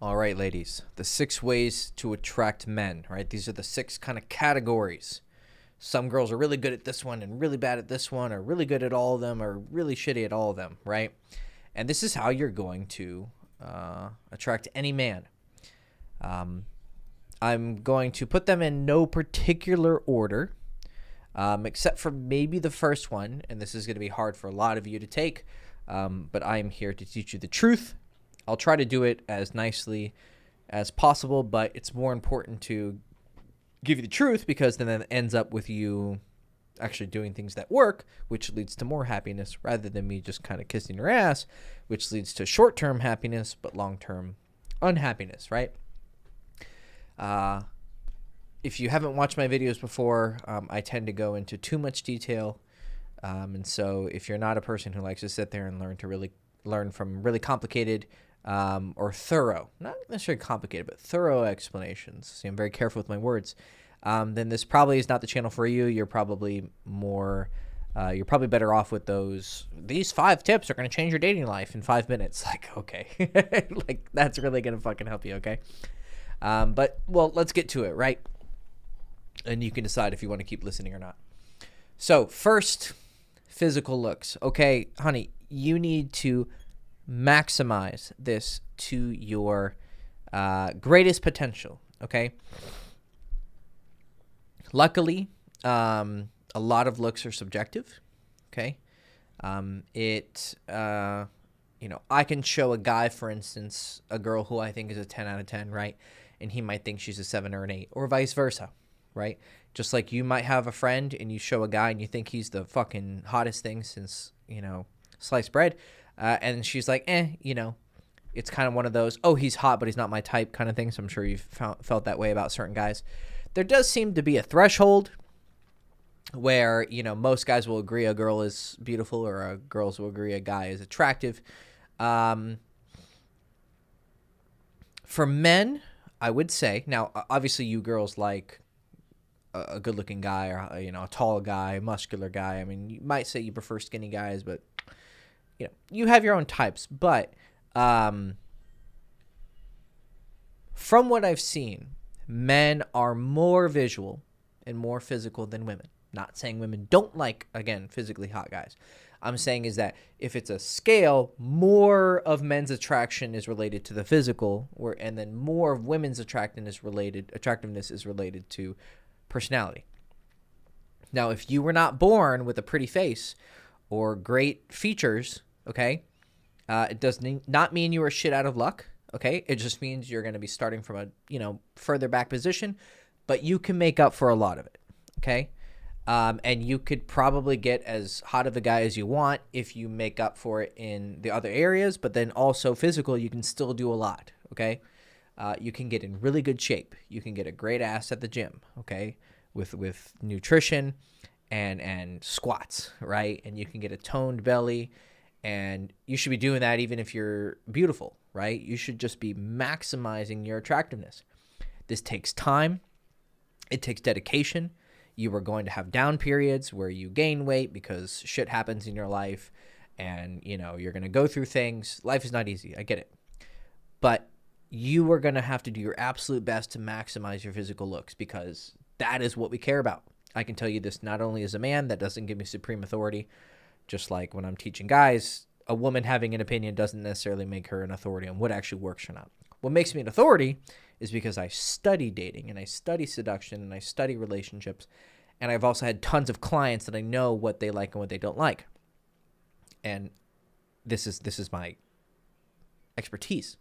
All right, ladies, the 6 ways to attract men, right? These are the 6 kind of categories. Some girls are really good at this one and really bad at this one, or really good at all of them, or really shitty at all of them, right? And this is how you're going to attract any man. I'm going to put them in no particular order, except for maybe the first one, and this is going to be hard for a lot of you to take, but I am here to teach you the truth. I'll try to do it as nicely as possible, but it's more important to give you the truth because then it ends up with you actually doing things that work, which leads to more happiness rather than me just kind of kissing your ass, which leads to short-term happiness but long-term unhappiness, right? If you haven't watched my videos before, I tend to go into too much detail. And so if you're not a person who likes to sit there and learn from really complicated or thorough, not necessarily complicated, but thorough explanations. See, I'm very careful with my words. Then this probably is not the channel for you. You're probably better off with these 5 tips are going to change your dating life in 5 minutes. Like, okay, like that's really going to fucking help you. Okay. But let's get to it. Right. And you can decide if you want to keep listening or not. So first, physical looks. Okay, honey, you need to maximize this to your greatest potential, okay? Luckily, a lot of looks are subjective, okay? I can show a guy, for instance, a girl who I think is a 10 out of 10, right? And he might think she's a 7 or an 8, or vice versa, right? Just like you might have a friend and you show a guy and you think he's the fucking hottest thing since, sliced bread. And she's like, it's kind of one of those, oh, he's hot, but he's not my type kind of thing. So I'm sure you've felt that way about certain guys. There does seem to be a threshold where, most guys will agree a girl is beautiful or girls will agree a guy is attractive. For men, I would say, now, obviously you girls like a good-looking guy or, a tall guy, muscular guy. I mean, you might say you prefer skinny guys, but you have your own types, but from what I've seen, men are more visual and more physical than women. Not saying women don't like, again, physically hot guys. I'm saying is that if it's a scale, more of men's attraction is related to the physical, and then more of women's attractiveness is related to personality. Now, if you were not born with a pretty face or great features, okay, it does not mean you are shit out of luck, okay? It just means you're going to be starting from a, further back position, but you can make up for a lot of it, okay? And you could probably get as hot of a guy as you want if you make up for it in the other areas, but then also physical, you can still do a lot, okay? You can get in really good shape. You can get a great ass at the gym, okay, with nutrition and squats, right? And you can get a toned belly. And you should be doing that even if you're beautiful, right? You should just be maximizing your attractiveness. This takes time. It takes dedication. You are going to have down periods where you gain weight because shit happens in your life. And, you're going to go through things. Life is not easy. I get it. But you are going to have to do your absolute best to maximize your physical looks because that is what we care about. I can tell you this not only as a man, that doesn't give me supreme authority. Just like when I'm teaching guys, a woman having an opinion doesn't necessarily make her an authority on what actually works or not. What makes me an authority is because I study dating and I study seduction and I study relationships. And I've also had tons of clients that I know what they like and what they don't like. And this is my expertise.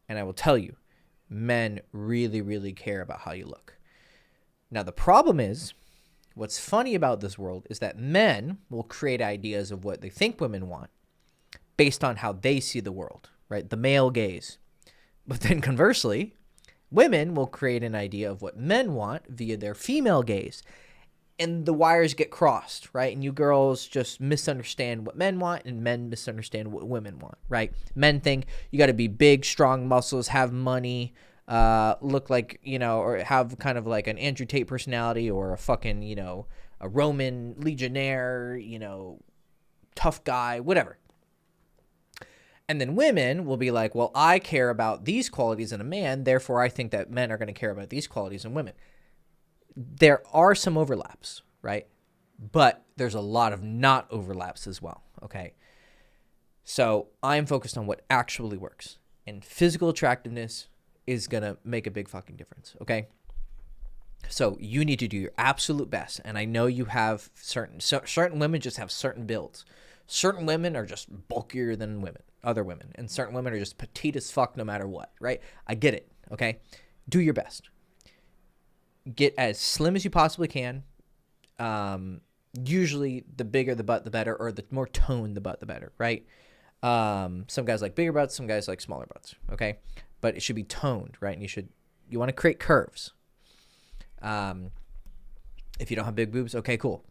And I will tell you, men really, really care about how you look. Now, the problem is, what's funny about this world is that men will create ideas of what they think women want based on how they see the world, right? The male gaze. But then conversely, women will create an idea of what men want via their female gaze. And the wires get crossed, right? And you girls just misunderstand what men want and men misunderstand what women want, right? Men think you got to be big, strong muscles, have money, look like, or have kind of like an Andrew Tate personality or a fucking, a Roman legionnaire, tough guy, whatever. And then women will be like, well, I care about these qualities in a man, therefore I think that men are going to care about these qualities in women. There are some overlaps, right? But there's a lot of not overlaps as well, okay? So I'm focused on what actually works. And physical attractiveness is going to make a big fucking difference, okay? So you need to do your absolute best. And I know you have certain women just have certain builds. Certain women are just bulkier than other women. And certain women are just petite as fuck no matter what, right? I get it, okay? Do your best. Get as slim as you possibly can. Usually the bigger the butt, the better, or the more toned the butt, the better, right? Some guys like bigger butts, some guys like smaller butts, okay? But it should be toned, right? And you want to create curves. If you don't have big boobs, okay, cool.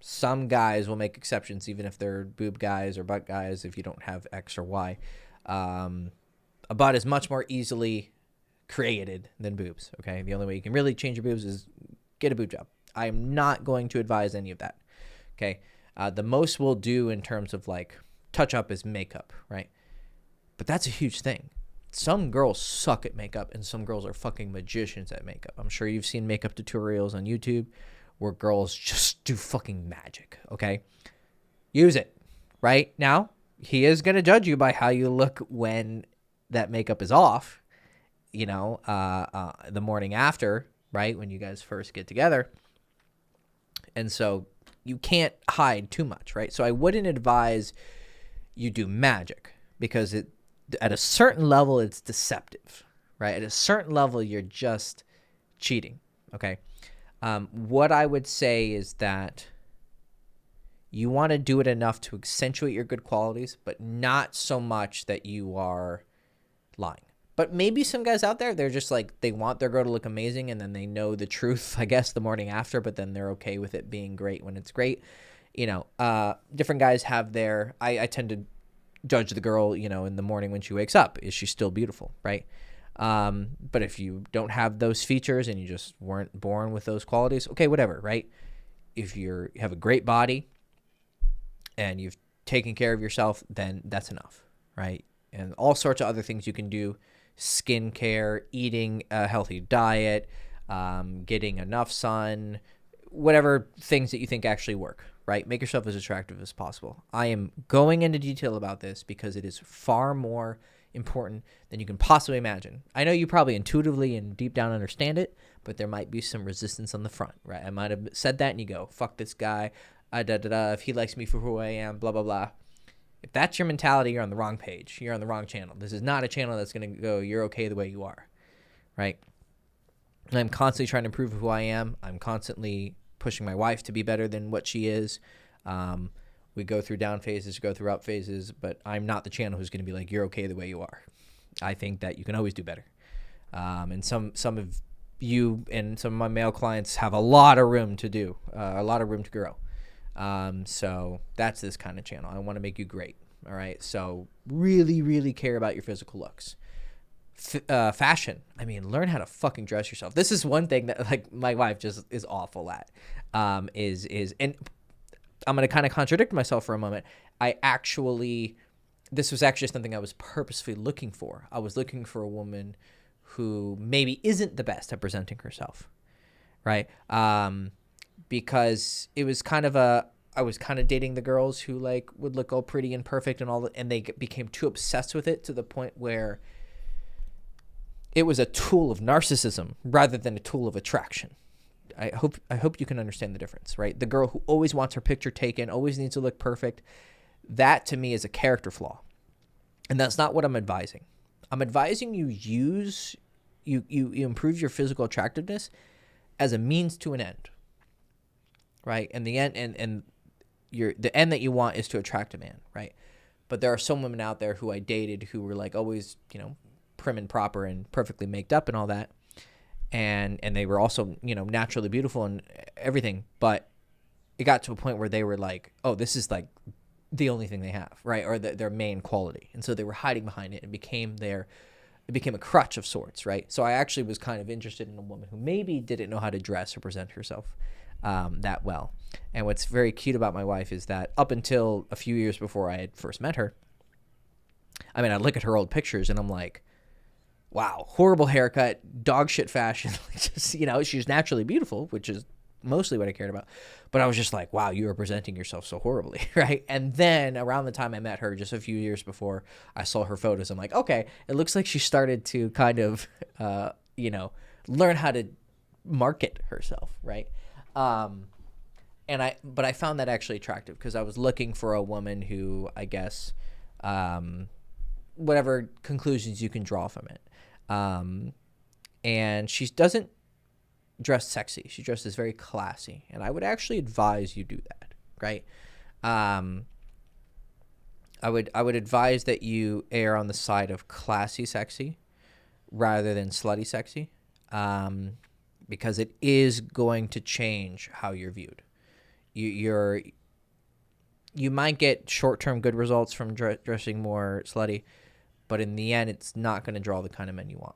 Some guys will make exceptions even if they're boob guys or butt guys if you don't have X or Y. A butt is much more easily created than boobs, okay? The only way you can really change your boobs is get a boob job. I am not going to advise any of that, okay? The most we'll do in terms of like touch up is makeup, right? But that's a huge thing. Some girls suck at makeup and some girls are fucking magicians at makeup. I'm sure you've seen makeup tutorials on YouTube where girls just do fucking magic, okay? Use it, right? Now, he is going to judge you by how you look when that makeup is off, the morning after, right? When you guys first get together. And so you can't hide too much, right? So I wouldn't advise you do magic because at a certain level, it's deceptive, right? At a certain level, you're just cheating, okay? What I would say is that you want to do it enough to accentuate your good qualities, but not so much that you are lying. But maybe some guys out there, they're just like, they want their girl to look amazing and then they know the truth, I guess, the morning after, but then they're okay with it being great when it's great. Different guys have I tend to judge the girl, in the morning when she wakes up. Is she still beautiful, right? But if you don't have those features and you just weren't born with those qualities, okay, whatever, right? If you have a great body and you've taken care of yourself, then that's enough, right? And all sorts of other things you can do, skincare, eating a healthy diet, getting enough sun, whatever things that you think actually work, right? Make yourself as attractive as possible. I am going into detail about this because it is far more important than you can possibly imagine. I know you probably intuitively and deep down understand it, but there might be some resistance on the front, right? I might have said that and you go, fuck this guy, if he likes me for who I am, blah, blah, blah. If that's your mentality, you're on the wrong page. You're on the wrong channel. This is not a channel that's going to go, you're okay the way you are, right? And I'm constantly trying to improve who I am. I'm constantly pushing my wife to be better than what she is. We go through down phases, go through up phases, but I'm not the channel who's going to be like, you're okay the way you are. I think that you can always do better. And some of you and some of my male clients have a lot of room to do, a lot of room to grow. So that's this kind of channel. I want to make you great. All right. So really, really care about your physical looks. Fashion. I mean, learn how to fucking dress yourself. This is one thing that like my wife just is awful at, and I'm going to kind of contradict myself for a moment. This was actually something I was purposefully looking for. I was looking for a woman who maybe isn't the best at presenting herself. Right. Because it was I was kind of dating the girls who like would look all pretty and perfect and they became too obsessed with it to the point where it was a tool of narcissism rather than a tool of attraction. I hope you can understand the difference, right? The girl who always wants her picture taken, always needs to look perfect, that to me is a character flaw. And that's not what I'm advising. I'm advising you you improve your physical attractiveness as a means to an end. Right? And the end and the end that you want is to attract a man, right? But there are some women out there who I dated who were like always, prim and proper and perfectly maked up and all that. And they were also, naturally beautiful and everything, but it got to a point where they were like, oh, this is like the only thing they have, right? Or their main quality. And so they were hiding behind it and it became a crutch of sorts, right? So I actually was kind of interested in a woman who maybe didn't know how to dress or present herself that well. And what's very cute about my wife is that up until a few years before I had first met her, I mean, I look at her old pictures and I'm like, wow, horrible haircut, dog shit fashion. Just, she's naturally beautiful, which is mostly what I cared about. But I was just like, wow, you are presenting yourself so horribly, right? And then around the time I met her, just a few years before I saw her photos, I'm like, okay, it looks like she started to kind of, learn how to market herself, right? But I found that actually attractive because I was looking for a woman who, I guess, whatever conclusions you can draw from it. And she doesn't dress sexy. She dresses very classy. And I would actually advise you do that, right? I would advise that you err on the side of classy sexy rather than slutty sexy, because it is going to change how you're viewed. You might get short-term good results from dressing more slutty, but in the end, it's not going to draw the kind of men you want.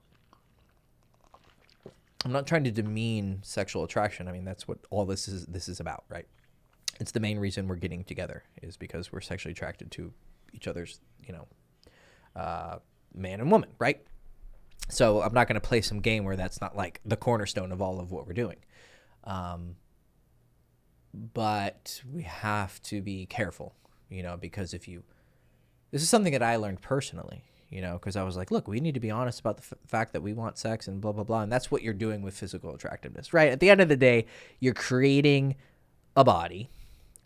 I'm not trying to demean sexual attraction. I mean, that's what all this is about, right? It's the main reason we're getting together is because we're sexually attracted to each other's, man and woman, right? So I'm not going to play some game where that's not like the cornerstone of all of what we're doing. But we have to be careful, because this is something that I learned personally, because I was like, look, we need to be honest about the fact that we want sex and blah, blah, blah. And that's what you're doing with physical attractiveness, right? At the end of the day, you're creating a body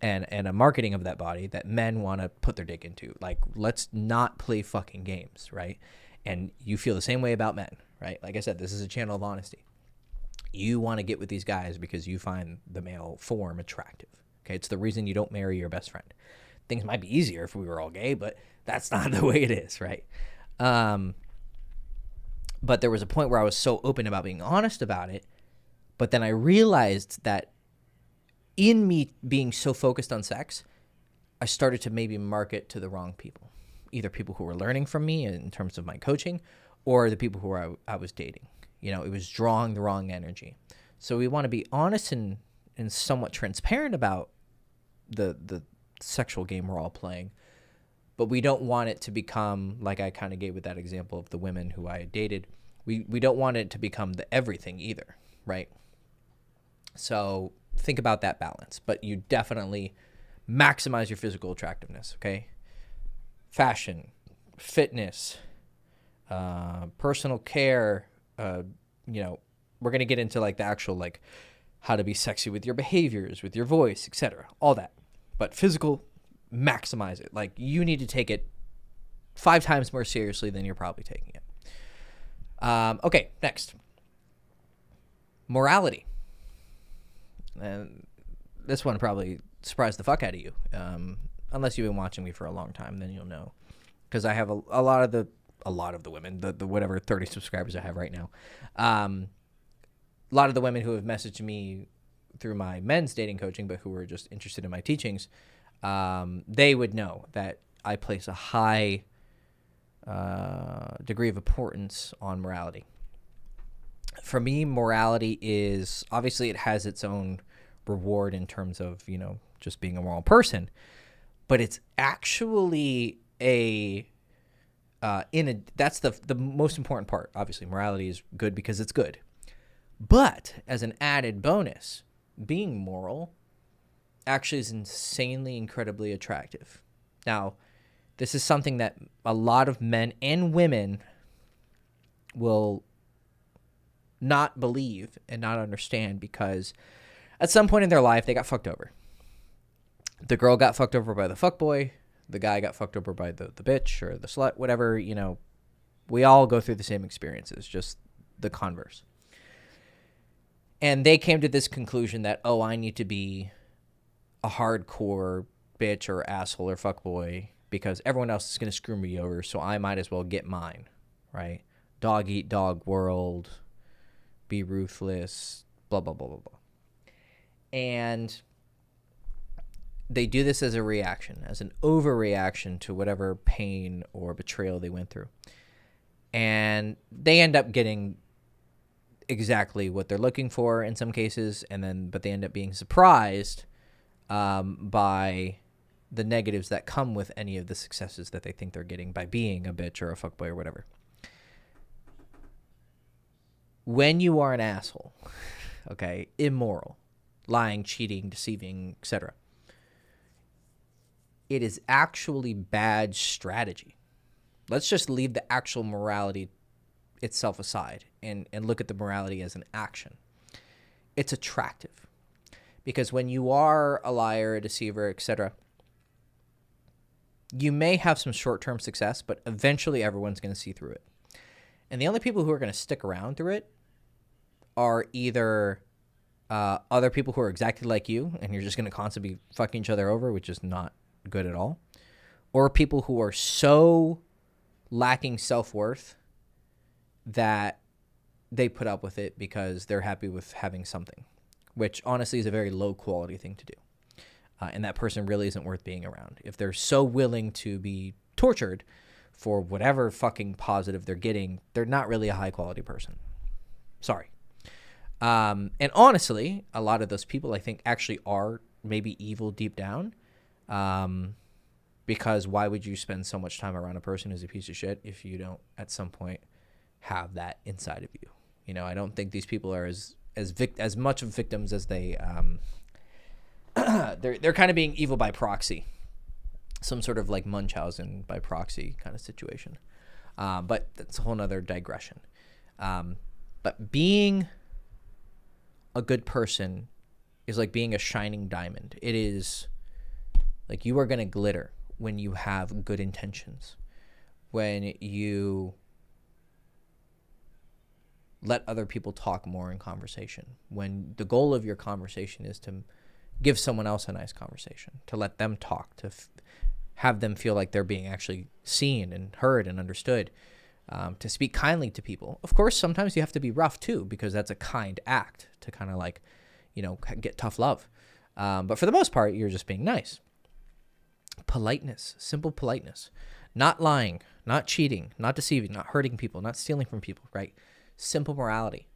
and a marketing of that body that men want to put their dick into. Like, let's not play fucking games, right? And you feel the same way about men, right? Like I said, this is a channel of honesty. You want to get with these guys because you find the male form attractive. Okay, it's the reason you don't marry your best friend. Things might be easier if we were all gay, but that's not the way it is, right? But there was a point where I was so open about being honest about it, but then I realized that in me being so focused on sex, I started to maybe market to the wrong people, either people who were learning from me in terms of my coaching or the people who I was dating. It was drawing the wrong energy. So we want to be honest and somewhat transparent about the sexual game we're all playing, but we don't want it to become, like I kind of gave with that example of the women who I dated, we don't want it to become the everything either, right? So think about that balance, but you definitely maximize your physical attractiveness, okay? Fashion, fitness, personal care, we're going to get into like the actual, like how to be sexy with your behaviors, with your voice, etc. All that. But physical, maximize it. Like, you need to take it 5 times more seriously than you're probably taking it. Okay, next. Morality. And this one probably surprised the fuck out of you. Unless you've been watching me for a long time, then you'll know. Because I have a lot of the women, the whatever 30 subscribers I have right now. A lot of the women who have messaged me through my men's dating coaching, but who were just interested in my teachings, they would know that I place a high degree of importance on morality. For me, morality is, obviously it has its own reward in terms of, just being a moral person, but it's actually that's the most important part. Obviously, morality is good because it's good. But as an added bonus, being moral actually is insanely, incredibly attractive. Now, this is something that a lot of men and women will not believe and not understand, because at some point in their life, they got fucked over. The girl got fucked over by the fuckboy. The guy got fucked over by the bitch or the slut, whatever, we all go through the same experiences, just the converse. And they came to this conclusion that, I need to be a hardcore bitch or asshole or fuckboy because everyone else is going to screw me over, so I might as well get mine, right? Dog eat dog world, be ruthless, blah, blah, blah, blah, blah. And they do this as a reaction, as an overreaction to whatever pain or betrayal they went through. And they end up getting exactly what they're looking for in some cases, but they end up being surprised by the negatives that come with any of the successes that they think they're getting by being a bitch or a fuckboy or whatever. When you are an asshole, okay, immoral, lying, cheating, deceiving, etc., it is actually bad strategy. Let's just leave the actual morality itself aside and look at the morality as an action. It's attractive. Because when you are a liar, a deceiver, etc., you may have some short-term success, but eventually everyone's going to see through it. And the only people who are going to stick around through it are either other people who are exactly like you, and you're just going to constantly be fucking each other over, which is not good at all, or people who are so lacking self-worth that they put up with it because they're happy with having something, which honestly is a very low-quality thing to do. And that person really isn't worth being around. If they're so willing to be tortured for whatever fucking positive they're getting, they're not really a high-quality person. Sorry. And honestly, a lot of those people I think actually are maybe evil deep down. Because why would you spend so much time around a person who's a piece of shit if you don't at some point have that inside of you? You know, I don't think these people are as much of victims as they they're kind of being evil by proxy, some sort of like Munchausen by proxy kind of situation. But that's a whole nother digression. But being a good person is like being a shining diamond. It is like you are going to glitter when you have good intentions, when you let other people talk more in conversation, when the goal of your conversation is to give someone else a nice conversation, to let them talk, to have them feel like they're being actually seen and heard and understood, to speak kindly to people. Of course, sometimes you have to be rough too, because that's a kind act to kind of like, you know, get tough love. But for the most part, you're just being nice. Politeness, simple politeness, not lying, not cheating, not deceiving, not hurting people, not stealing from people, right? Simple morality.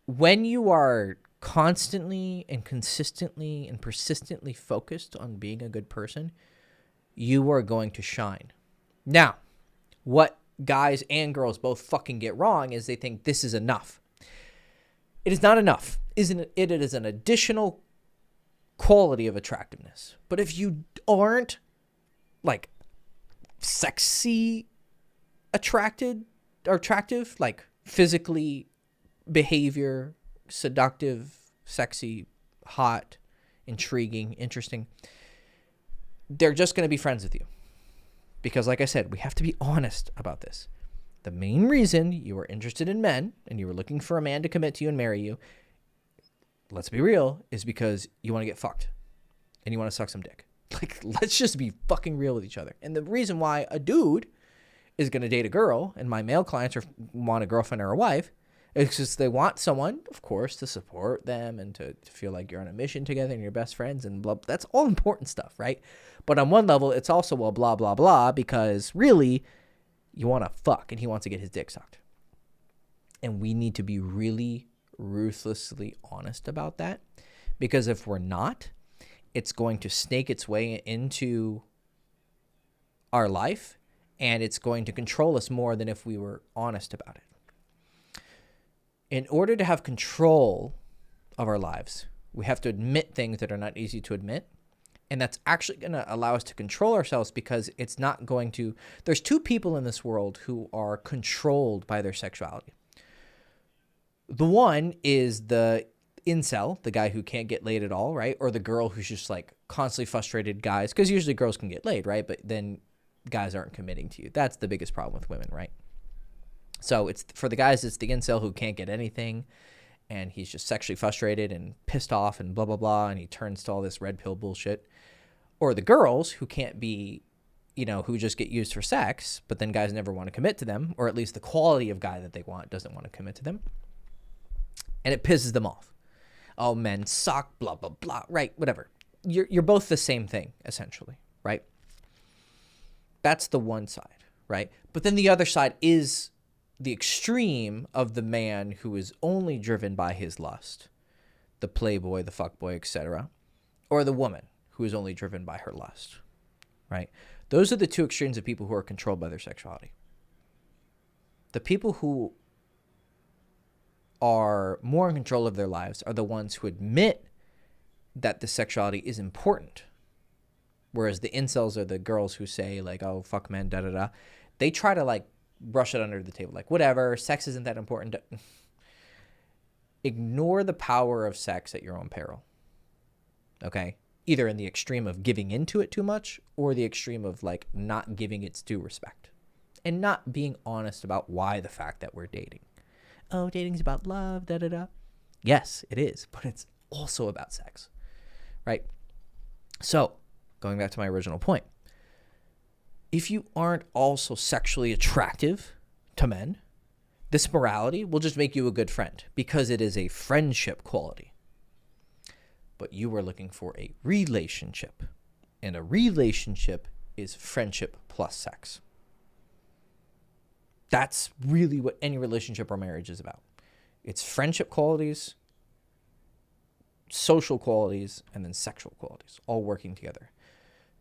When you are constantly and consistently and persistently focused on being a good person, you are going to shine. Now, what guys and girls both fucking get wrong is they think this is enough. It is not enough. It is an additional quality of attractiveness. But if you aren't like sexy attractive, like physically, behavior, seductive, sexy, hot, intriguing, interesting, they're just going to be friends with you. Because like I said, we have to be honest about this. The main reason you are interested in men and you were looking for a man to commit to you and marry you, let's be real, is because you want to get fucked and you want to suck some dick. Like, let's just be fucking real with each other. And the reason why a dude is going to date a girl and my male clients want a girlfriend or a wife is because they want someone, of course, to support them and to feel like you're on a mission together and you're best friends and blah. That's all important stuff, right? But on one level, it's also, well, blah, blah, blah, because really you want to fuck and he wants to get his dick sucked. And we need to be really ruthlessly honest about that, because if we're not, it's going to snake its way into our life and it's going to control us more than if we were honest about it. In order to have control of our lives, we have to admit things that are not easy to admit. And that's actually going to allow us to control ourselves, because it's not going to... There's two people in this world who are controlled by their sexuality. The one is the incel, the guy who can't get laid at all, right? Or the girl who's just like constantly frustrated guys, because usually girls can get laid, right? But then guys aren't committing to you. That's the biggest problem with women, right? So it's for the guys, it's the incel who can't get anything, and he's just sexually frustrated and pissed off and blah, blah, blah, and he turns to all this red pill bullshit. Or the girls who can't be, you know, who just get used for sex, but then guys never want to commit to them, or at least the quality of guy that they want doesn't want to commit to them. And it pisses them off. Oh, men suck, blah, blah, blah, right, whatever. You're both the same thing, essentially, right? That's the one side, right? But then the other side is the extreme of the man who is only driven by his lust, the playboy, the fuckboy, etc., or the woman who is only driven by her lust, right? Those are the two extremes of people who are controlled by their sexuality. The people who are more in control of their lives are the ones who admit that the sexuality is important. Whereas the incels are the girls who say, like, oh, fuck men, da-da-da. They try to, like, brush it under the table. Like, whatever, sex isn't that important. Ignore the power of sex at your own peril. Okay? Either in the extreme of giving into it too much or the extreme of, like, not giving its due respect. And not being honest about why the fact that we're dating. Oh, dating's about love, da-da-da. Yes, it is. But it's also about sex. Right? So, going back to my original point. If you aren't also sexually attractive to men, this morality will just make you a good friend because it is a friendship quality. But you are looking for a relationship. And a relationship is friendship plus sex. That's really what any relationship or marriage is about. It's friendship qualities, social qualities, and then sexual qualities, all working together.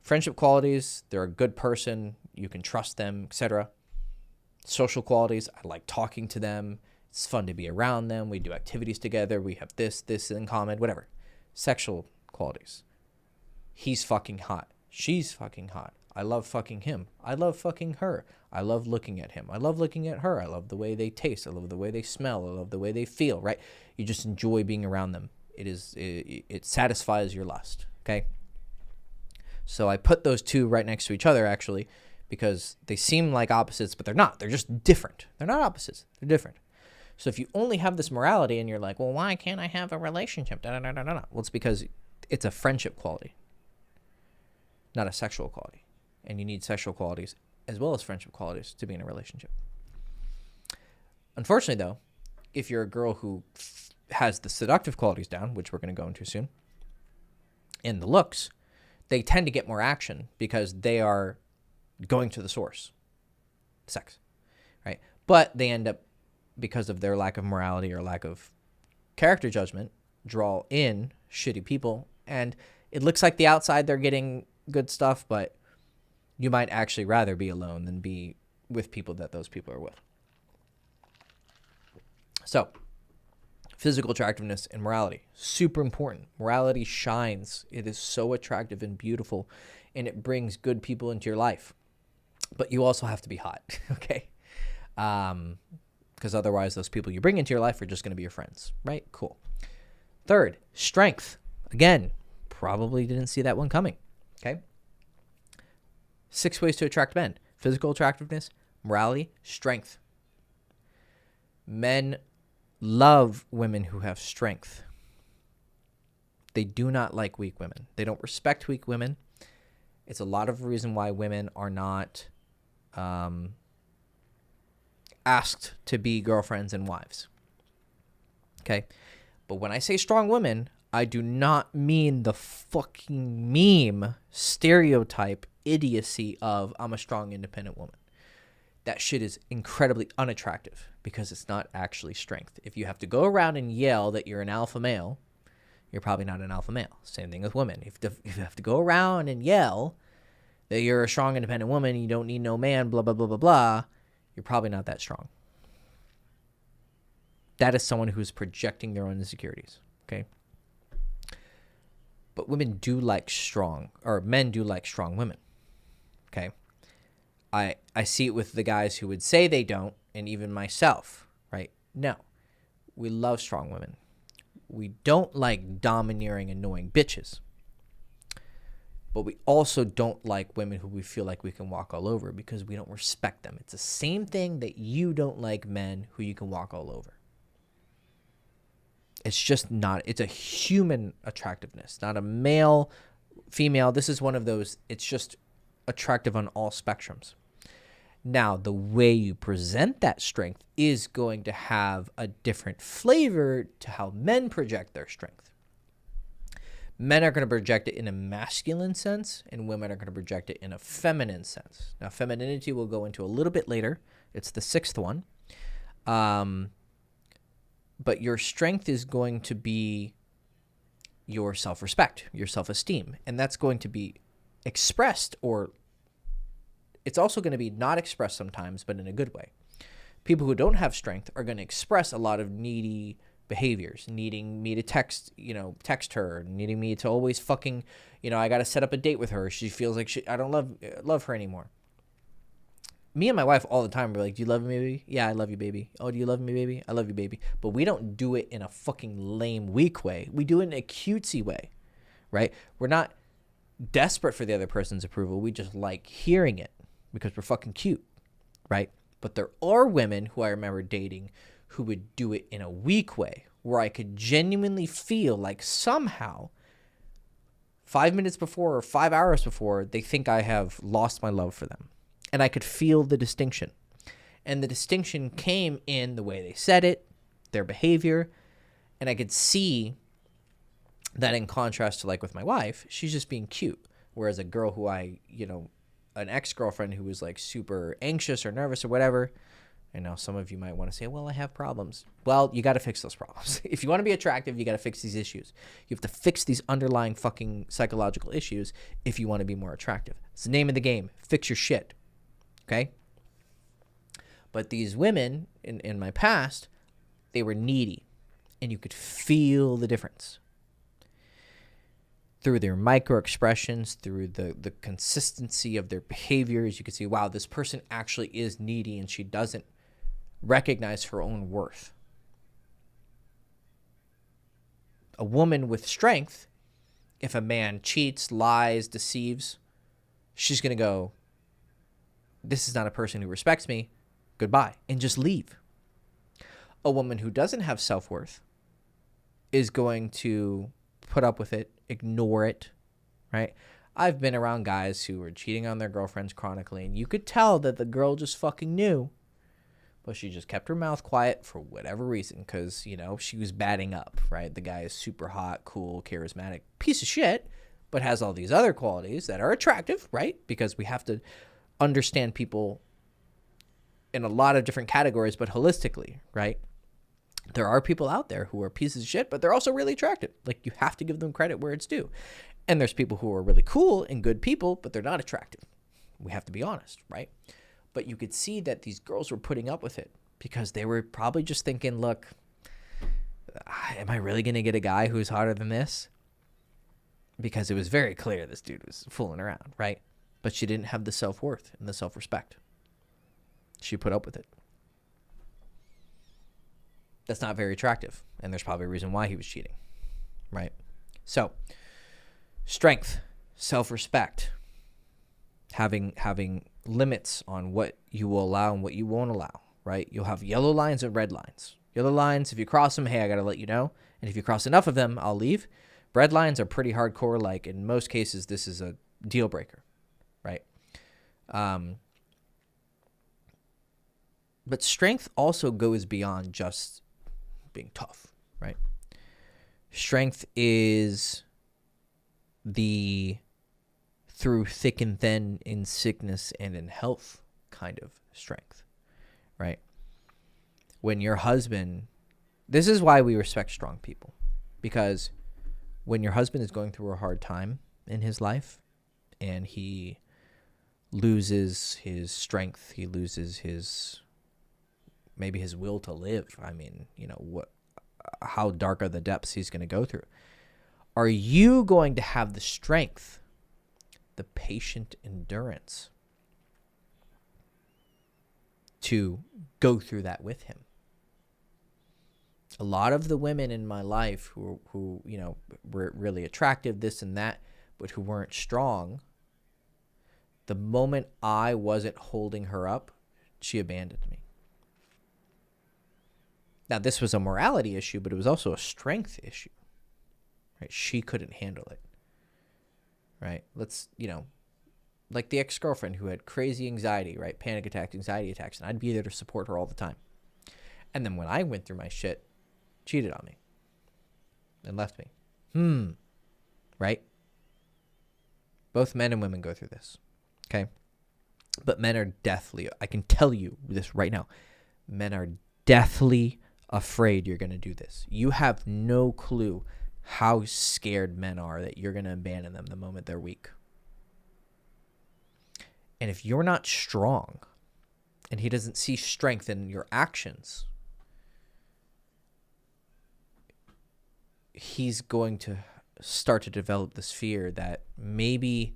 Friendship qualities, they're a good person, you can trust them, etc. Social qualities, I like talking to them, it's fun to be around them, we do activities together, we have this in common, whatever. Sexual qualities, he's fucking hot, she's fucking hot, I love fucking him, I love fucking her, I love looking at him, I love looking at her, I love the way they taste, I love the way they smell, I love the way they feel, right? You just enjoy being around them. It satisfies your lust, okay? So I put those two right next to each other, actually, because they seem like opposites, but they're not. They're just different. They're not opposites. They're different. So if you only have this morality and you're like, well, why can't I have a relationship? Well, it's because it's a friendship quality, not a sexual quality. And you need sexual qualities as well as friendship qualities to be in a relationship. Unfortunately, though, if you're a girl who has the seductive qualities down, which we're going to go into soon, and the looks, they tend to get more action because they are going to the source, sex, right? But they end up, because of their lack of morality or lack of character judgment, draw in shitty people. And it looks like the outside they're getting good stuff, but you might actually rather be alone than be with people that those people are with. So, physical attractiveness and morality, super important. Morality shines. It is so attractive and beautiful, and it brings good people into your life. But you also have to be hot, okay? Because otherwise those people you bring into your life are just going to be your friends, right? Cool. Third, strength. Again, probably didn't see that one coming, okay? 6 ways to attract men. Physical attractiveness, morality, strength. Men love women who have strength. They do not like weak women. They don't respect weak women. It's a lot of the reason why women are not asked to be girlfriends and wives. Okay? But when I say strong women, I do not mean the fucking meme stereotype idiocy of I'm a strong independent woman. That shit is incredibly unattractive because it's not actually strength. If you have to go around and yell that you're an alpha male, you're probably not an alpha male. Same thing with women. If you have to go around and yell that you're a strong independent woman, you don't need no man, blah, blah, blah, blah, blah, you're probably not that strong. That is someone who's projecting their own insecurities, okay? But women do like strong, or men do like strong women, okay? I see it with the guys who would say they don't, and even myself, right? No, we love strong women. We don't like domineering, annoying bitches. But we also don't like women who we feel like we can walk all over because we don't respect them. It's the same thing that you don't like men who you can walk all over. It's just not, it's a human attractiveness, not a male, female. This is one of those, it's just attractive on all spectrums. Now, the way you present that strength is going to have a different flavor to how men project their strength. Men are going to project it in a masculine sense, and women are going to project it in a feminine sense. Now, femininity we'll go into a little bit later. It's the 6th one. But your strength is going to be your self-respect, your self-esteem. And that's going to be expressed, or it's also going to be not expressed sometimes, but in a good way. People who don't have strength are going to express a lot of needy behaviors, needing me to text her, needing me to always fucking, I got to set up a date with her. She feels like I don't love her anymore. Me and my wife all the time, we're like, do you love me, baby? Yeah, I love you, baby. Oh, do you love me, baby? I love you, baby. But we don't do it in a fucking lame, weak way. We do it in a cutesy way, right? We're not desperate for the other person's approval. We just like hearing it because we're fucking cute, right? But there are women who I remember dating who would do it in a weak way, where I could genuinely feel like somehow 5 minutes before or 5 hours before, they think I have lost my love for them. And I could feel the distinction. And the distinction came in the way they said it, their behavior. And I could see that in contrast to like with my wife, she's just being cute. Whereas a girl who an ex-girlfriend who was like super anxious or nervous or whatever. I know some of you might want to say, well, I have problems. Well, you got to fix those problems. If you want to be attractive, you got to fix these issues. You have to fix these underlying fucking psychological issues if you want to be more attractive. It's the name of the game. Fix your shit. Okay? But these women in my past, they were needy. And you could feel the difference. Through their micro expressions, through the consistency of their behaviors, you could see, wow, this person actually is needy and she doesn't recognize her own worth. A woman with strength, if a man cheats, lies, deceives, she's going to go, this is not a person who respects me, goodbye, and just leave. A woman who doesn't have self-worth is going to put up with it, ignore it, right? I've been around guys who were cheating on their girlfriends chronically, and you could tell that the girl just fucking knew, but she just kept her mouth quiet for whatever reason, because, she was batting up, right? The guy is super hot, cool, charismatic, piece of shit, but has all these other qualities that are attractive, right? Because we have to understand people in a lot of different categories, but holistically, right? There are people out there who are pieces of shit, but they're also really attractive. Like, you have to give them credit where it's due. And there's people who are really cool and good people, but they're not attractive. We have to be honest, right? But you could see that these girls were putting up with it because they were probably just thinking, look, am I really going to get a guy who's hotter than this? Because it was very clear this dude was fooling around, right? But she didn't have the self-worth and the self-respect. She put up with it. That's not very attractive. And there's probably a reason why he was cheating, right? So, strength, self-respect, having limits on what you will allow and what you won't allow, right? You'll have yellow lines and red lines. Yellow lines, if you cross them, hey, I got to let you know. And if you cross enough of them, I'll leave. Red lines are pretty hardcore. Like, in most cases, this is a deal breaker, right? But strength also goes beyond just being tough, right? Strength is the through thick and thin, in sickness and in health kind of strength, right? When your husband, this is why we respect strong people, because when your husband is going through a hard time in his life and he loses his strength, he loses maybe his will to live. I mean, how dark are the depths he's going to go through? Are you going to have the strength, the patient endurance to go through that with him? A lot of the women in my life who were really attractive, this and that, but who weren't strong, the moment I wasn't holding her up, she abandoned me. Now, this was a morality issue, but it was also a strength issue, right? She couldn't handle it, right? Like the ex-girlfriend who had crazy anxiety, right? Panic attacks, anxiety attacks, and I'd be there to support her all the time. And then when I went through my shit, cheated on me and left me. Right? Both men and women go through this, okay? But men are deathly, I can tell you this right now, men are deathly afraid you're going to do this. You have no clue how scared men are that you're going to abandon them the moment they're weak. And if you're not strong and he doesn't see strength in your actions, he's going to start to develop this fear that maybe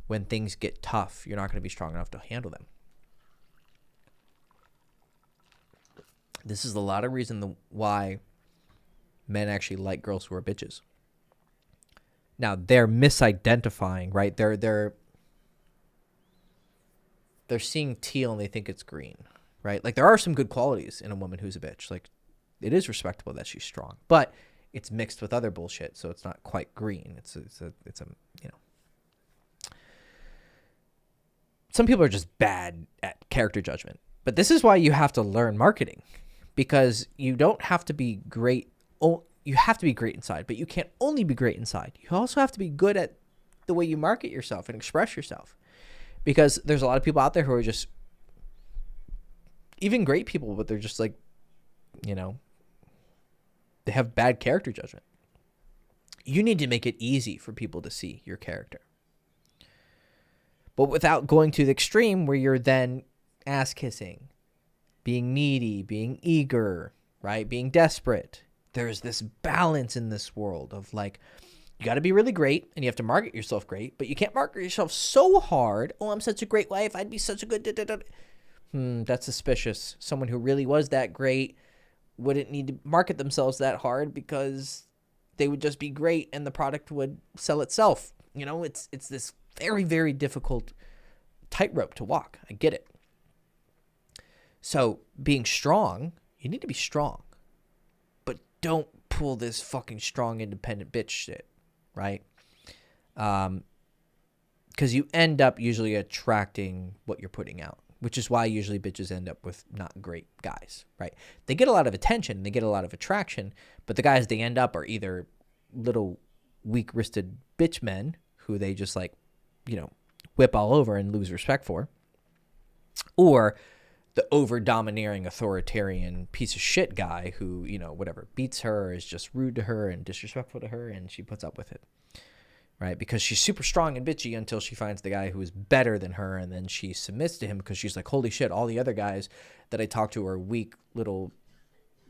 when things get tough, you're not going to be strong enough to handle them. This is a lot of reason why men actually like girls who are bitches. Now, they're misidentifying, right? They're seeing teal and they think it's green, right? Like, there are some good qualities in a woman who's a bitch. Like, it is respectable that she's strong, but it's mixed with other bullshit, so it's not quite green. It's a you know. Some people are just bad at character judgment, but this is why you have to learn marketing, because you don't have to be great. Oh, you have to be great inside, but you can't only be great inside. You also have to be good at the way you market yourself and express yourself. Because there's a lot of people out there who are just even great people, but they're just like, you know, they have bad character judgment. You need to make it easy for people to see your character, but without going to the extreme where you're then ass kissing, being needy, being eager, right? Being desperate. There's this balance in this world of like, you got to be really great and you have to market yourself great, but you can't market yourself so hard. Oh, I'm such a great wife. I'd be such a good. That's suspicious. Someone who really was that great wouldn't need to market themselves that hard because they would just be great and the product would sell itself. You know, it's this very, very difficult tightrope to walk. I get it. So being strong, you need to be strong, but don't pull this fucking strong, independent bitch shit. Right? Because you end up usually attracting what you're putting out, which is why usually bitches end up with not great guys, right? They get a lot of attention, they get a lot of attraction, but the guys they end up are either little weak-wristed bitch men who they just like, you know, whip all over and lose respect for, or the over-domineering authoritarian piece of shit guy who, you know, whatever, beats her or is just rude to her and disrespectful to her, and she puts up with it, right? Because she's super strong and bitchy until she finds the guy who is better than her, and then she submits to him because she's like, holy shit, all the other guys that I talk to are weak little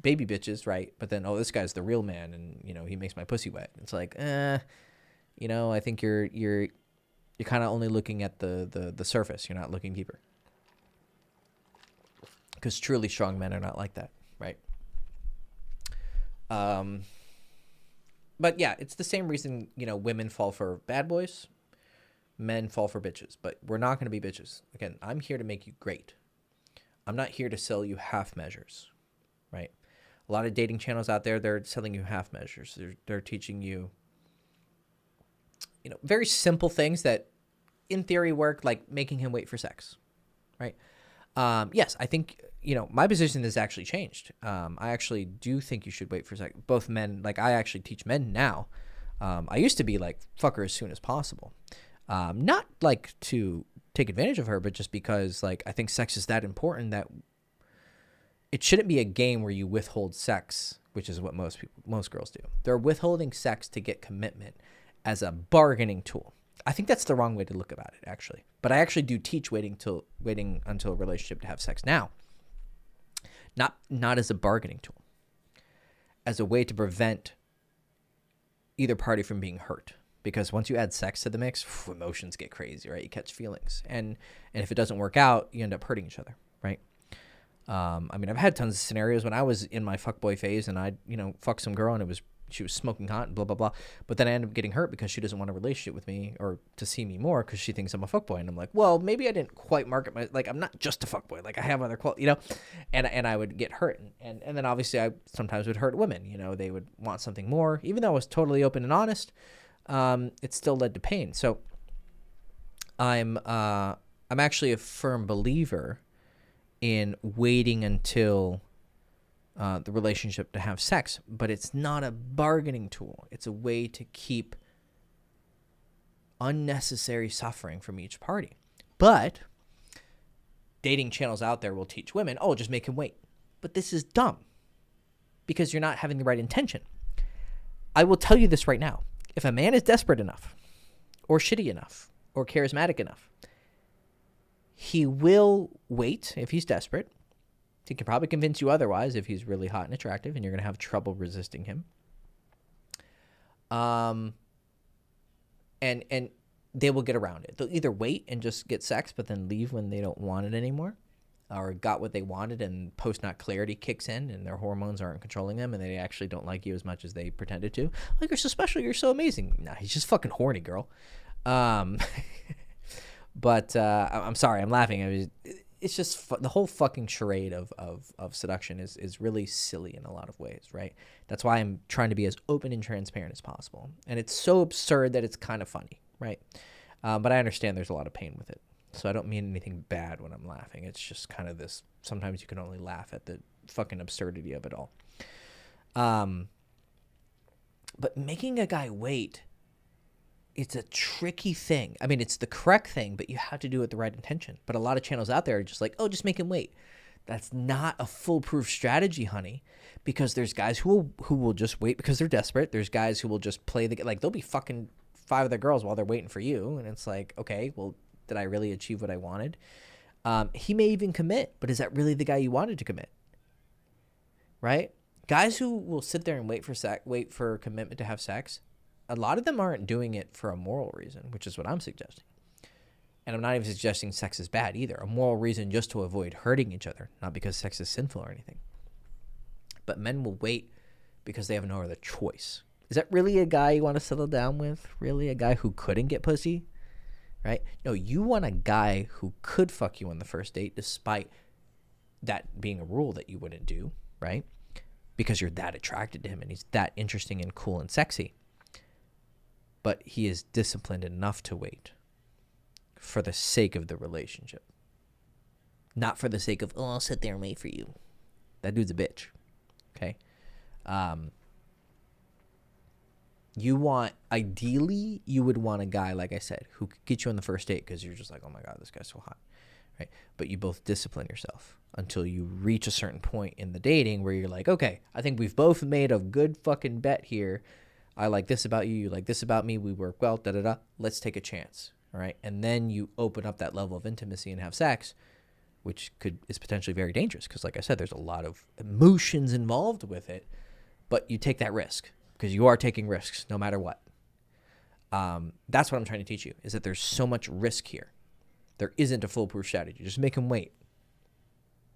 baby bitches, right? But then, oh, this guy's the real man, and, you know, he makes my pussy wet. It's like, you know, I think you're kind of only looking at the surface. You're not looking deeper. Because truly strong men are not like that, right? But yeah, it's the same reason, you know, women fall for bad boys, men fall for bitches. But we're not going to be bitches. Again, I'm here to make you great. I'm not here to sell you half measures, right? A lot of dating channels out there, they're selling you half measures. They're teaching you, you know, very simple things that in theory work, like making him wait for sex, right? Yes, I think, you know, my position has actually changed. I actually do think you should wait for a second. Both men, like I actually teach men now. I used to be like, fuck her as soon as possible. Not like to take advantage of her, but just because like I think sex is that important that it shouldn't be a game where you withhold sex, which is what most girls do. They're withholding sex to get commitment as a bargaining tool. I think that's the wrong way to look about it, actually. But I actually do teach waiting until a relationship to have sex now. Not as a bargaining tool. As a way to prevent either party from being hurt. Because once you add sex to the mix, emotions get crazy, right? You catch feelings. And if it doesn't work out, you end up hurting each other, right? I mean, I've had tons of scenarios when I was in my fuckboy phase and I, you know, fucked some girl and she was smoking hot and blah, blah, blah. But then I end up getting hurt because she doesn't want a relationship with me or to see me more because she thinks I'm a fuckboy. And I'm like, well, maybe I didn't quite market like, I'm not just a fuckboy. Like I have other qualities, you know, and I would get hurt. And then obviously I sometimes would hurt women, you know, they would want something more, even though I was totally open and honest. It still led to pain. So I'm actually a firm believer in waiting until the relationship to have sex, but it's not a bargaining tool. It's a way to keep unnecessary suffering from each party. But dating channels out there will teach women, oh, just make him wait. But this is dumb because you're not having the right intention. I will tell you this right now. If a man is desperate enough or shitty enough or charismatic enough, he will wait if he's desperate. He can probably convince you otherwise if he's really hot and attractive, and you're going to have trouble resisting him. And they will get around it. They'll either wait and just get sex, but then leave when they don't want it anymore, or got what they wanted and post-nut clarity kicks in and their hormones aren't controlling them and they actually don't like you as much as they pretended to. Like, you're so special, you're so amazing. Nah, he's just fucking horny, girl. But I'm sorry, I'm laughing. It's just the whole fucking charade of seduction is really silly in a lot of ways, right? That's why I'm trying to be as open and transparent as possible. And it's so absurd that it's kind of funny, right? But I understand there's a lot of pain with it. So I don't mean anything bad when I'm laughing. It's just kind of this, sometimes you can only laugh at the fucking absurdity of it all. But making a guy wait, it's a tricky thing. I mean, it's the correct thing, but you have to do it with the right intention. But a lot of channels out there are just like, oh, just make him wait. That's not a foolproof strategy, honey, because there's guys who will just wait because they're desperate. There's guys who will just play like they'll be fucking 5 other girls while they're waiting for you. And it's like, okay, well, did I really achieve what I wanted? He may even commit, but is that really the guy you wanted to commit? Right? Guys who will sit there and wait for commitment to have sex, a lot of them aren't doing it for a moral reason, which is what I'm suggesting. And I'm not even suggesting sex is bad either. A moral reason just to avoid hurting each other, not because sex is sinful or anything. But men will wait because they have no other choice. Is that really a guy you want to settle down with? Really? A guy who couldn't get pussy? Right? No, you want a guy who could fuck you on the first date despite that being a rule that you wouldn't do, right? Because you're that attracted to him and he's that interesting and cool and sexy. But he is disciplined enough to wait for the sake of the relationship. Not for the sake of, oh, I'll sit there and wait for you. That dude's a bitch. Okay? Ideally, you would want a guy, like I said, who could get you on the first date because you're just like, oh my God, this guy's so hot, right? But you both discipline yourself until you reach a certain point in the dating where you're like, okay, I think we've both made a good fucking bet here. I like this about you, you like this about me, we work well, da-da-da. Let's take a chance, all right? And then you open up that level of intimacy and have sex, which is potentially very dangerous because, like I said, there's a lot of emotions involved with it, but you take that risk. Because you are taking risks no matter what. That's what I'm trying to teach you, is that there's so much risk here. There isn't a foolproof strategy. Just make them wait.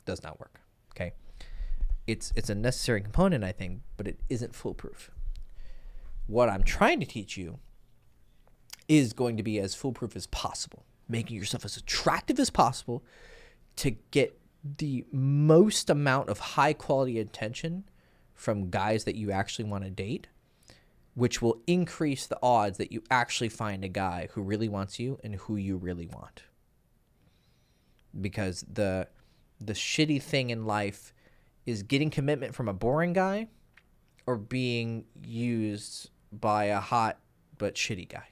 Does not work, okay? It's a necessary component, I think, but it isn't foolproof. What I'm trying to teach you is going to be as foolproof as possible, making yourself as attractive as possible to get the most amount of high-quality attention from guys that you actually want to date, which will increase the odds that you actually find a guy who really wants you and who you really want. Because the shitty thing in life is getting commitment from a boring guy or being used by a hot but shitty guy.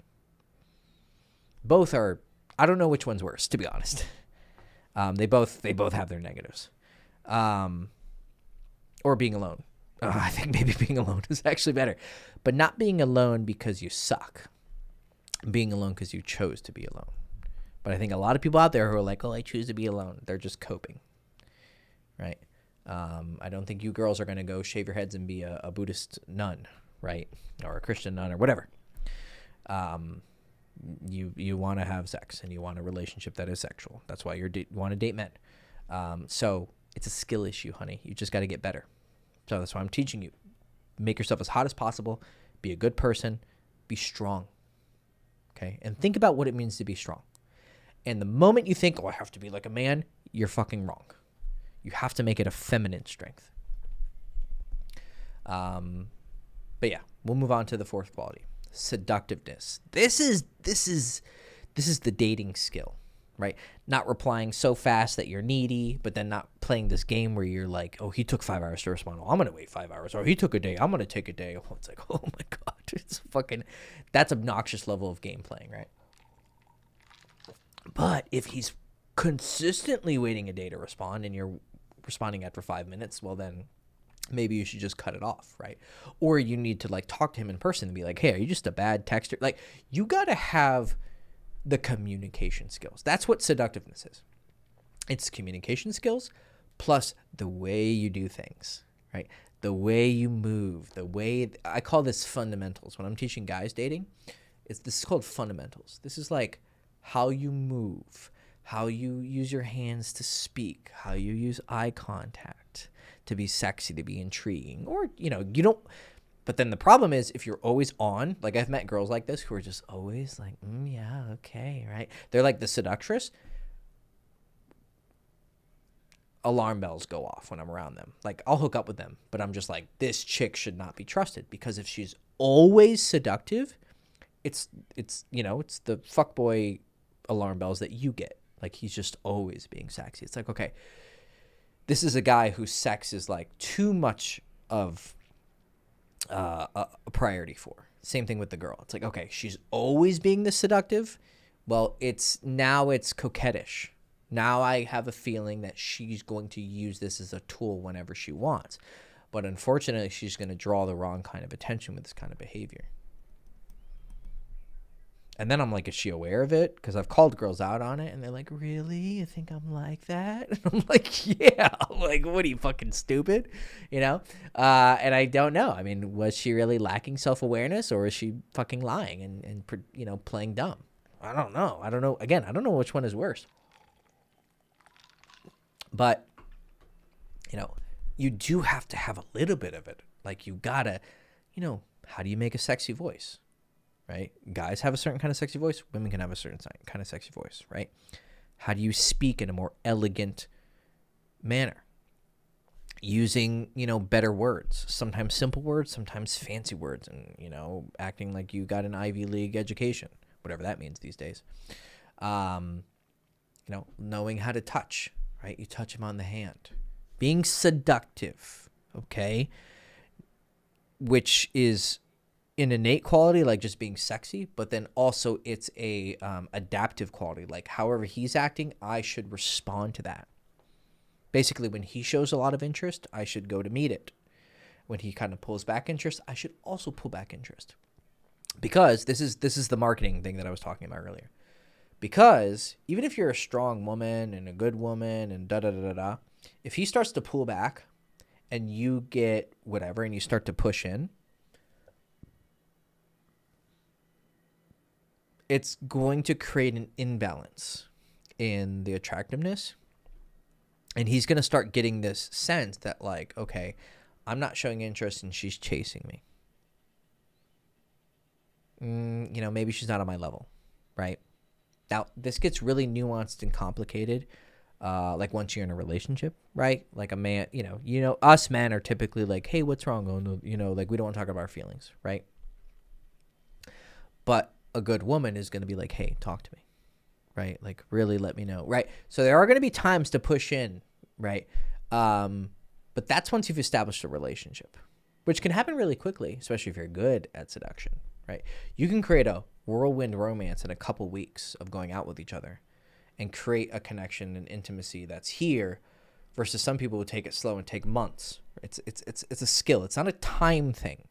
Both are, I don't know which one's worse, to be honest. They both have their negatives. Or being alone. I think maybe being alone is actually better. But not being alone because you suck. Being alone because you chose to be alone. But I think a lot of people out there who are like, oh, I choose to be alone. They're just coping. Right? I don't think you girls are going to go shave your heads and be a Buddhist nun. Right? Or a Christian nun or whatever. You want to have sex and you want a relationship that is sexual. That's why you want to date men. So it's a skill issue, honey. You just got to get better. So that's why I'm teaching you. Make yourself as hot as possible. Be a good person. Be strong. Okay? And think about what it means to be strong. And the moment you think, oh, I have to be like a man, you're fucking wrong. You have to make it a feminine strength. But yeah, we'll move on to the fourth quality. Seductiveness. This is the dating skill. Right? Not replying so fast that you're needy, but then not playing this game where you're like, oh, he took 5 hours to respond. Well, I'm going to wait 5 hours. Or he took a day. I'm going to take a day. Oh, it's like, oh my God. That's obnoxious level of game playing, right? But if he's consistently waiting a day to respond and you're responding after 5 minutes, well then maybe you should just cut it off, right? Or you need to like talk to him in person and be like, hey, are you just a bad texter? Like, you got to have the communication skills. That's what seductiveness is. It's communication skills plus the way you do things, right? The way you move, the way I call this fundamentals. When I'm teaching guys dating, this is called fundamentals. This is like how you move, how you use your hands to speak, how you use eye contact to be sexy, to be intriguing, or you don't. But then the problem is if you're always on, like I've met girls like this who are just always like, yeah, okay, right? They're like the seductress. Alarm bells go off when I'm around them. Like I'll hook up with them, but I'm just like, this chick should not be trusted, because if she's always seductive, it's the fuckboy alarm bells that you get. Like he's just always being sexy. It's like, okay, this is a guy whose sex is like too much of a priority for. Same thing with the girl. It's like, okay, she's always being the seductive. Well, it's coquettish. Now I have a feeling that she's going to use this as a tool whenever she wants. But unfortunately, she's going to draw the wrong kind of attention with this kind of behavior. And then I'm like, is she aware of it? Because I've called girls out on it, and they're like, really? You think I'm like that? And I'm like, yeah. Like, what are you, fucking stupid? And I don't know. I mean, was she really lacking self-awareness, or is she fucking lying and playing dumb? I don't know. Again, I don't know which one is worse. But, you do have to have a little bit of it. Like, you gotta, how do you make a sexy voice, right? Guys have a certain kind of sexy voice. Women can have a certain kind of sexy voice, right? How do you speak in a more elegant manner? Using, better words, sometimes simple words, sometimes fancy words, and, acting like you got an Ivy League education, whatever that means these days. Knowing how to touch. Right? You touch him on the hand. Being seductive, okay? Which is an innate quality, like just being sexy, but then also it's a adaptive quality. Like however he's acting, I should respond to that. Basically, when he shows a lot of interest, I should go to meet it. When he kind of pulls back interest, I should also pull back interest. Because this is the marketing thing that I was talking about earlier. Because even if you're a strong woman and a good woman and da-da-da-da-da, if he starts to pull back and you get whatever and you start to push in, it's going to create an imbalance in the attractiveness. And he's going to start getting this sense that like, okay, I'm not showing interest and she's chasing me. Maybe she's not on my level, right? Now, this gets really nuanced and complicated, like once you're in a relationship, right? Like a man, us men are typically like, hey, what's wrong? Oh, no, like we don't want to talk about our feelings, right? But a good woman is going to be like, hey, talk to me, right? Like really let me know, right? So there are going to be times to push in, right? But that's once you've established a relationship, which can happen really quickly, especially if you're good at seduction, right? You can create a whirlwind romance in a couple weeks of going out with each other and create a connection and intimacy that's here versus some people who take it slow and take months. It's a skill. It's not a time thing.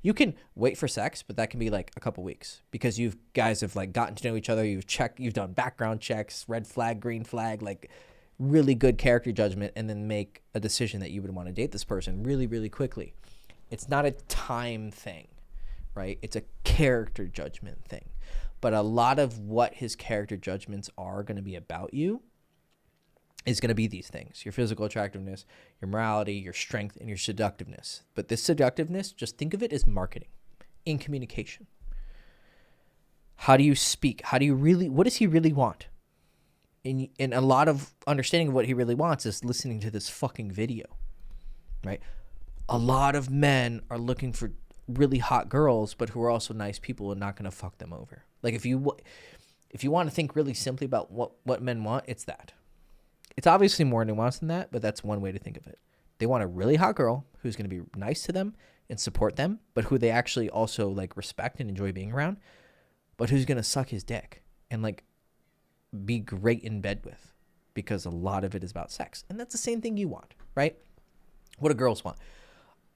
You can wait for sex, but that can be like a couple weeks because you guys have like gotten to know each other. You've done background checks, red flag, green flag, like really good character judgment, and then make a decision that you would want to date this person really, really quickly. It's not a time thing. Right? It's a character judgment thing. But a lot of what his character judgments are going to be about you is going to be these things: your physical attractiveness, your morality, your strength, and your seductiveness. But this seductiveness, just think of it as marketing in communication. How do you speak? What does he really want? And a lot of understanding of what he really wants is listening to this fucking video, right? A lot of men are looking for really hot girls, but who are also nice people and not going to fuck them over. Like if you want to think really simply about what men want, it's that. It's obviously more nuanced than that, but that's one way to think of it. They want a really hot girl who's going to be nice to them and support them, but who they actually also like respect and enjoy being around, but who's going to suck his dick and like be great in bed with, because a lot of it is about sex. And that's the same thing you want, right? What do girls want?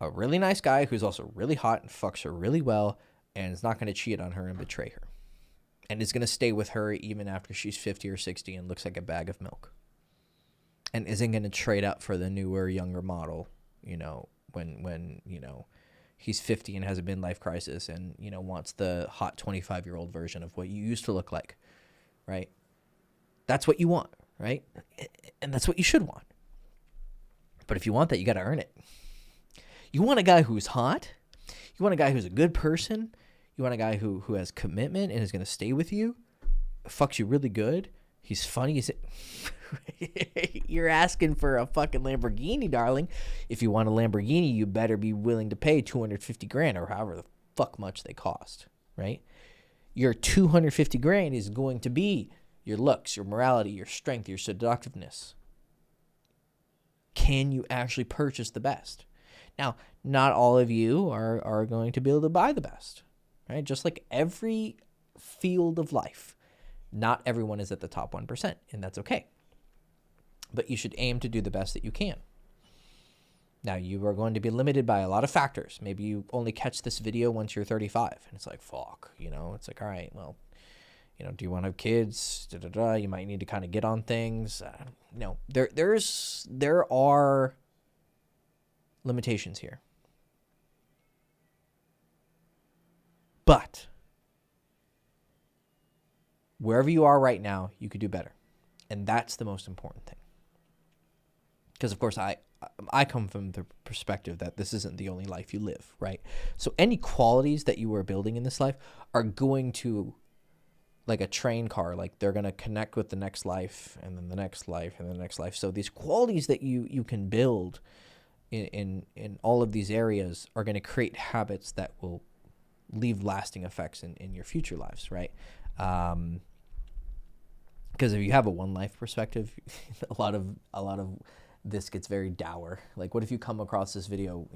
a really nice guy who's also really hot and fucks her really well and is not going to cheat on her and betray her. And is going to stay with her even after she's 50 or 60 and looks like a bag of milk. And isn't going to trade up for the newer, younger model, when he's 50 and has a midlife crisis and, wants the hot 25-year-old version of what you used to look like, right? That's what you want, right? And that's what you should want. But if you want that, you got to earn it. You want a guy who's hot. You want a guy who's a good person. You want a guy who has commitment and is going to stay with you, fucks you really good. He's funny. You're asking for a fucking Lamborghini, darling. If you want a Lamborghini, you better be willing to pay $250,000 or however the fuck much they cost, right? Your $250,000 is going to be your looks, your morality, your strength, your seductiveness. Can you actually purchase the best? Now, not all of you are going to be able to buy the best, right? Just like every field of life, not everyone is at the top 1%, and that's okay. But you should aim to do the best that you can. Now, you are going to be limited by a lot of factors. Maybe you only catch this video once you're 35, and it's like, fuck, it's like, all right, well, do you want to have kids? You might need to kind of get on things. There are limitations here. But wherever you are right now, you could do better. And that's the most important thing. Because, of course, I come from the perspective that this isn't the only life you live, right? So any qualities that you are building in this life are going to, like a train car, like they're going to connect with the next life and then the next life and the next life. So these qualities that you can build in all of these areas are going to create habits that will leave lasting effects in your future lives, right? Because if you have a one life perspective, a lot of this gets very dour. Like, what if you come across this video,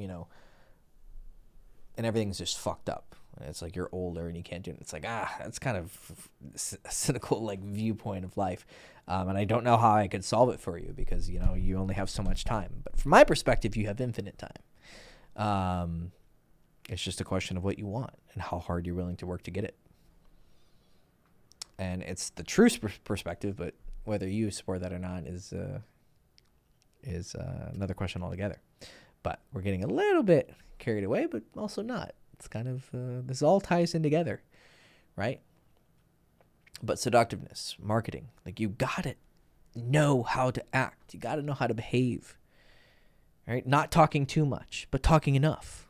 and everything's just fucked up? It's like you're older and you can't do it. It's like, that's kind of a cynical like viewpoint of life. And I don't know how I could solve it for you because, you only have so much time. But from my perspective, you have infinite time. It's just a question of what you want and how hard you're willing to work to get it. And it's the true perspective, but whether you support that or not is another question altogether. But we're getting a little bit carried away, but also not. It's kind of, this all ties in together, right? But seductiveness, marketing, like you got to know how to act. You got to know how to behave, right? Not talking too much, but talking enough,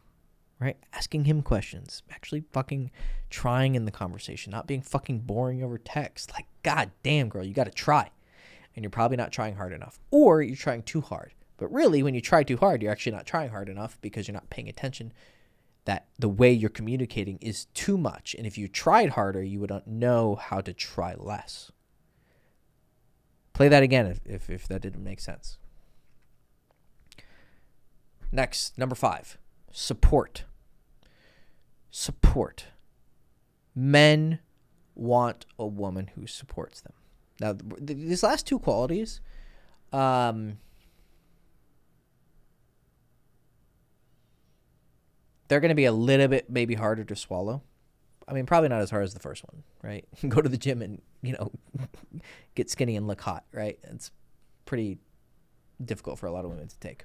right? Asking him questions, actually fucking trying in the conversation, not being fucking boring over text. Like, God damn, girl, you got to try. And you're probably not trying hard enough, or you're trying too hard. But really, when you try too hard, you're actually not trying hard enough because you're not paying attention that the way you're communicating is too much. And if you tried harder, you would know how to try less. Play that again if that didn't make sense. Next, number 5, support. Support. Men want a woman who supports them. Now, these last two qualities, they're going to be a little bit maybe harder to swallow. I mean, probably not as hard as the first one, right? Go to the gym and, get skinny and look hot, right? It's pretty difficult for a lot of women to take.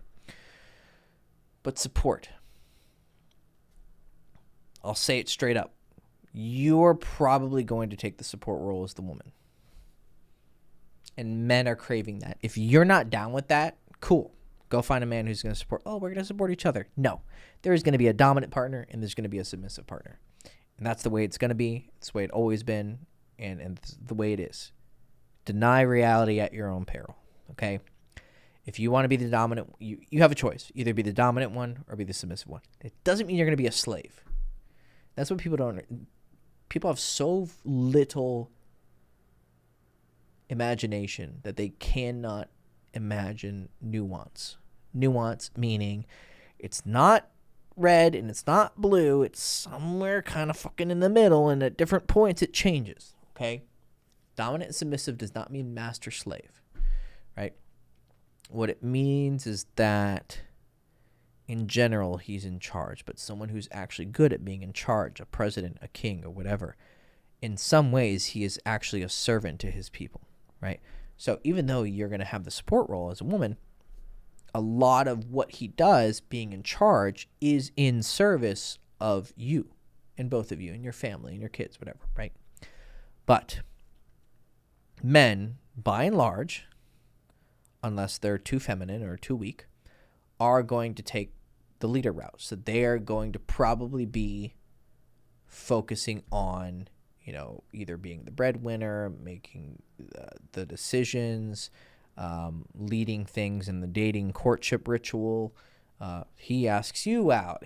But support. I'll say it straight up. You're probably going to take the support role as the woman. And men are craving that. If you're not down with that, cool. Go find a man who's going to support. Oh, we're going to support each other. No. There's going to be a dominant partner and there's going to be a submissive partner. And that's the way it's going to be. It's the way it's always been. And it's the way it is. Deny reality at your own peril. Okay? If you want to be the dominant, you have a choice. Either be the dominant one or be the submissive one. It doesn't mean you're going to be a slave. That's what people don't. People have so little imagination that they cannot imagine nuance. Nuance meaning it's not red and it's not blue. It's somewhere kind of fucking in the middle, and at different points it changes. Okay? Dominant and submissive does not mean master slave, right? What it means is that in general, he's in charge, but someone who's actually good at being in charge, a president, a king, or whatever, in some ways, he is actually a servant to his people, right? So even though you're going to have the support role as a woman, a lot of what he does being in charge is in service of you and both of you and your family and your kids, whatever, right? But men, by and large, unless they're too feminine or too weak, are going to take the leader route. So they are going to probably be focusing on, either being the breadwinner, making the decisions, leading things in the dating courtship ritual. He asks you out.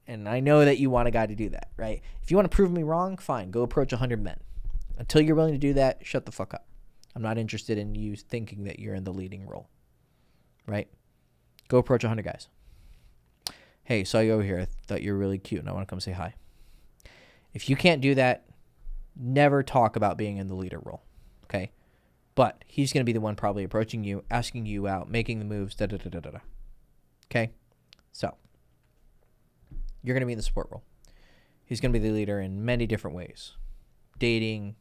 And I know that you want a guy to do that, right? If you want to prove me wrong, fine. Go approach 100 men. Until you're willing to do that, shut the fuck up. I'm not interested in you thinking that you're in the leading role, right? Go approach 100 guys. Hey, saw you over here. I thought you were really cute, and I want to come say hi. If you can't do that, never talk about being in the leader role, okay? But he's going to be the one probably approaching you, asking you out, making the moves, da-da-da-da-da. Okay? So, you're going to be in the support role. He's going to be the leader in many different ways. Dating,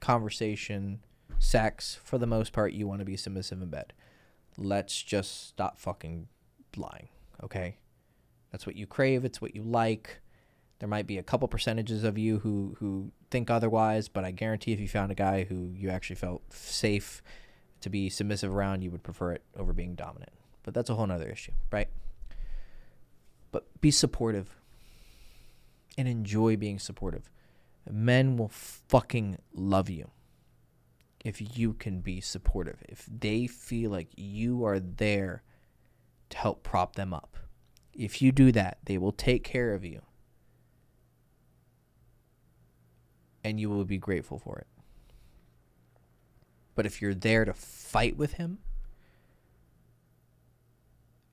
conversation, sex. For the most part, you want to be submissive in bed. Let's just stop fucking lying, okay? That's what you crave. It's what you like. There might be a couple percentages of you who think otherwise, but I guarantee if you found a guy who you actually felt safe to be submissive around, you would prefer it over being dominant. But that's a whole nother issue, right? But be supportive and enjoy being supportive. Men will fucking love you if you can be supportive. If they feel like you are there to help prop them up. If you do that, they will take care of you. And you will be grateful for it. But if you're there to fight with him